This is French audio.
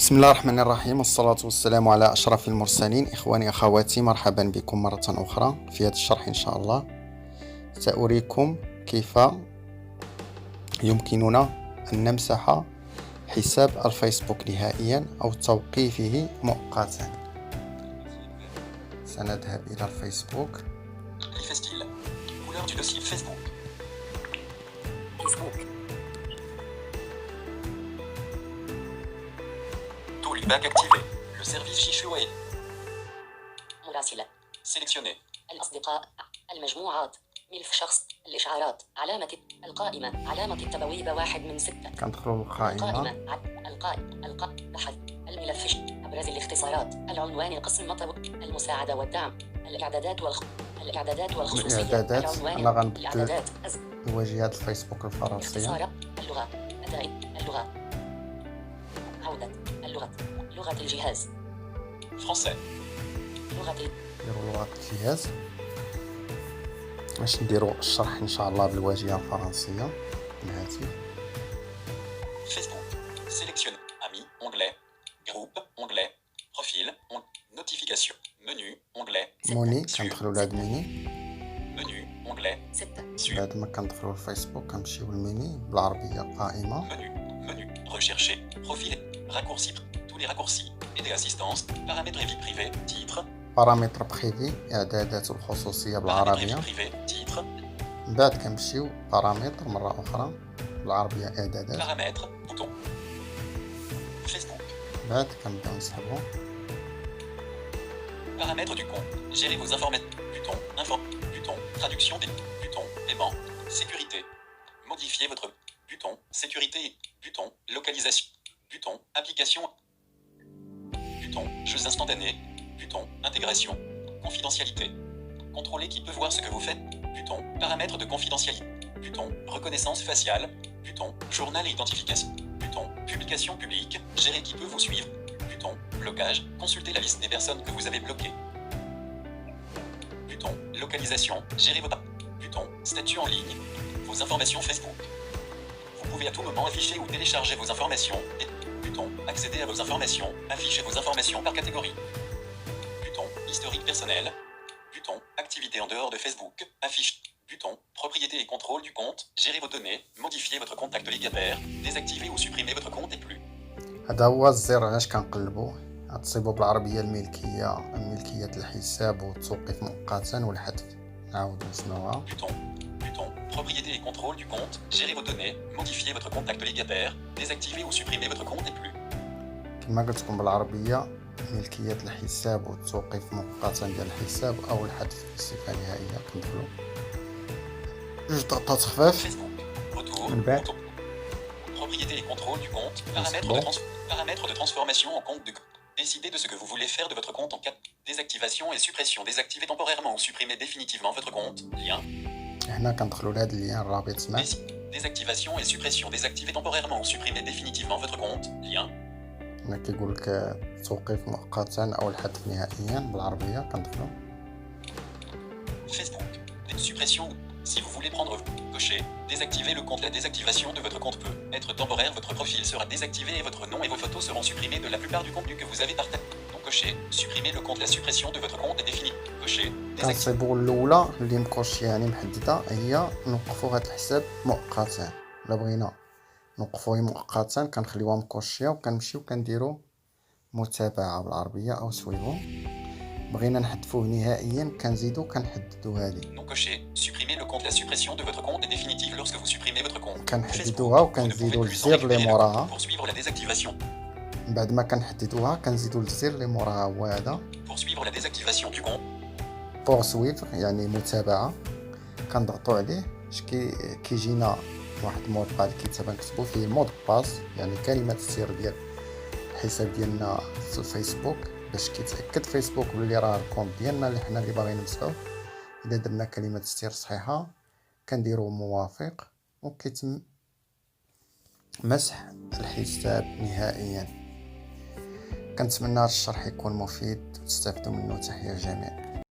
بسم الله الرحمن الرحيم، والصلاة والسلام على أشرف المرسلين. إخواني أخواتي، مرحبا بكم مرة أخرى في هذا الشرح. إن شاء الله سأريكم كيف يمكننا أن نمسح حساب الفيسبوك نهائيا أو توقيفه مؤقتا. سنذهب إلى الفيسبوك. Back activé. Le service Chichué. مراسلة. Sélectionné. الأصدقاء. المجموعات. ملف شخص. الإشعارات. علامة القائمة. علامة التبويب 1 من 6. كندخلوا القائمة. بحث. الملف. أبرز الاختصارات. العنوان. القسم مطب. المساعدة والدعم. الإعدادات والخصوصية. أنا غنبدل واجهة الفيسبوك الفرنسية. اختصار. اللغة. اللغة. عودة. لغة الجهاز. Français. نديروا لغة الجهاز باش نديروا الشرح إن شاء الله بالواجهة الفرنسية بالهاتف. Facebook. Sélectionne. Amis. Onglet. Groupe. Onglet. Profil. Notification. Menu. Onglet. موني كندخلوا لهاد الميني. Menu. Onglet. 6. بعد ما كندخلوا الفيسبوك كنمشيو للميني بالعربية قائمة. Menu. Rechercher. Profil. Raccourcis. Tous les raccourcis. Et des assistances. Paramètres et vie privée. Titre. بارامتر بريفي، إعدادات الخصوصية بالعربية. Titre. من بعد كنمشيو بارامتر مرة أخرى بالعربية، إعدادات. Paramètres. Bouton. Facebook. بعد كنبداو نسحبو. Paramètres du compte. Gérer vos informations. Bouton. Info. Bouton. Traduction des. Bouton. Paiement. Sécurité. Modifier votre. Bouton. Sécurité. Bouton. Localisation. Bouton. Application. Bouton. Jeux instantanés. Bouton. Intégration. Confidentialité. Contrôler qui peut voir ce que vous faites. Bouton. Paramètres de confidentialité. Bouton. Reconnaissance faciale. Bouton. Journal et identification. Bouton. Publication publique. Gérer qui peut vous suivre. Bouton. Blocage. Consulter la liste des personnes que vous avez bloquées. Bouton. Localisation. Gérer vos Bouton. Statut en ligne. Vos informations Facebook. Vous pouvez à tout moment afficher ou télécharger vos informations. Et bouton. Accéder à vos informations. Afficher vos informations par catégorie. Bouton. Historique personnel. Bouton. Activité en dehors de Facebook. Affiche. Bouton. Propriété et contrôle du compte. Gérer vos données. Modifier votre contact légataire. Désactiver ou supprimer votre compte et plus. هذا هو الزر علاش كنقلبو. غتصيبو بالعربية ملكية الحساب والتوقيف مؤقتا والحذف. نعاودو نسمعوها. Bouton. Propriété et contrôle du compte. Gérer vos données. Modifier votre contact légataire. Désactiver ou supprimer votre compte et plus. كما قلت لكم بالعربية ملكية الحساب والتوقيف مؤقتا ديال الحساب أو الحذف بصفة نهائية. كندخلو جوج ضغطات خفاف من بعد. Propriété et contrôle du compte. Paramètres de transformation en compte de. Décidez de ce que vous voulez faire de votre compte en cas de désactivation et suppression. Désactiver temporairement ou supprimer définitivement votre compte. Lien. هنا كندخلوا لهاد اللين الرابط سمع. Désactivation et suppression. Désactiver temporairement ou supprimer définitivement votre compte. Lien. هنا كيقول لك توقيف مؤقتا أو الحذف نهائيا بالعربية. كندخلوا. Facebook. Suppression. Si vous voulez prendre, cochez. Désactiver le compte. La désactivation de votre compte peut être temporaire. Votre profil sera désactivé et votre nom et vos photos seront supprimés de la plupart du contenu que vous avez partagé. Donc cochez. Supprimer le compte. La suppression de votre compte est définie. Cochez. كنصيبوا الأولى اللي مكوشية يعني محددة هي نوقفوا هاد الحساب مؤقتا. إلا بغينا نوقفوه مؤقتا كنخليوها مكوشية وكنمشيو كنديرو متابعة بالعربية أو سويفو. بغينا نحذفوه نهائيا كنزيدو كنحددو هادي. Donc cochez. Supprimer le compte. La suppression de votre compte est définitive lorsque vous supprimez votre compte. كنحددوها وكنزيدو الزر اللي موراها. Poursuivre la désactivation. بعد ما كنحددوها كنزيدو الزر اللي موراها هو هذا. Poursuivre la désactivation du compte. بورسويف يعني متابعة. كنضغطو عليه كيجينا واحد المود بحال الكتابة نكتبو فيه مود باس يعني كلمة السر ديال الحساب ديالنا في الفيسبوك باش كيتأكد فيسبوك بلي راه الكونت ديالنا اللي حنا اللي باغيين نمسحوه. إذا درنا كلمة السر صحيحة كنديرو موافق وكيتم مسح الحساب نهائيا. كنتمنى هذا الشرح يكون مفيد وتستافدوا منه. تحية الجميع.